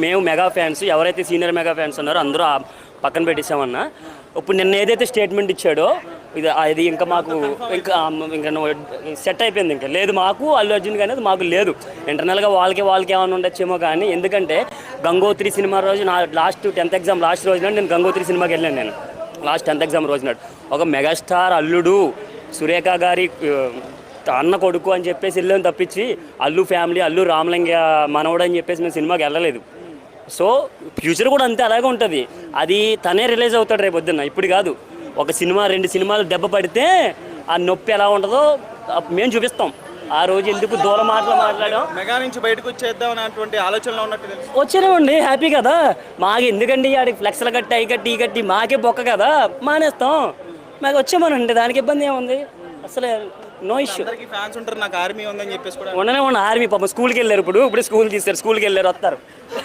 మేము mega fans, ఎవరైతే senior mega fans ఉన్నారో అందరూ పక్కన పెట్టేసామన్నా. ఇప్పుడు నిన్న ఏదైతే స్టేట్మెంట్ ఇచ్చాడో ఇది ఇంకా మాకు ఇంకా సెట్ అయిపోయింది. ఇంకా లేదు మాకు అల్లు అర్జున్ అనేది మాకు లేదు. ఇంటర్నల్గా వాళ్ళకి ఏమైనా ఉండొచ్చేమో కానీ, ఎందుకంటే గంగోత్రి సినిమా రోజు నా లాస్ట్ 10th ఎగ్జామ్ లాస్ట్ రోజున నేను గంగోత్రి సినిమాకి వెళ్ళాను. నేను లాస్ట్ 10th ఎగ్జామ్ రోజున ఒక మెగాస్టార్ అల్లుడు సురేఖ గారి అన్న కొడుకు అని చెప్పేసి వెళ్ళాను తప్పించి అల్లు ఫ్యామిలీ అల్లు రామలింగ మనవడు అని చెప్పేసి మేము సినిమాకి వెళ్ళలేదు. సో ఫ్యూచర్ కూడా అంతే అలాగే ఉంటుంది. అది తనే రిలీజ్ అవుతాడు రేపు పొద్దున్న, ఇప్పుడు కాదు. ఒక సినిమా 2 సినిమాలు దెబ్బ పడితే ఆ నొప్పి ఎలా ఉంటుందో మేము చూపిస్తాం. ఆ రోజు ఎందుకు దూరం మాట్లాడాం, మెగా నుంచి బయటకు వచ్చేద్దాం అనేటువంటి ఆలోచనలో ఉన్నట్టు వచ్చామండి. హ్యాపీ కదా మాకు, ఎందుకండి ఆడికి ఫ్లెక్స్లు కట్టి మాకే బొక్క కదా, మానేస్తాం. మాకు వచ్చామనండి, దానికి ఇబ్బంది ఏముంది అసలు. No issue. ఫ్యాన్స్ ఉంటారు, నాకు ఆర్మీ ఉందని చెప్పేసి కూడా ఉండనే ఆర్మీ పాపం స్కూల్కి వెళ్ళారు. ఇప్పుడు స్కూల్ తీస్తారు, స్కూల్కి వెళ్ళారు, వస్తారు.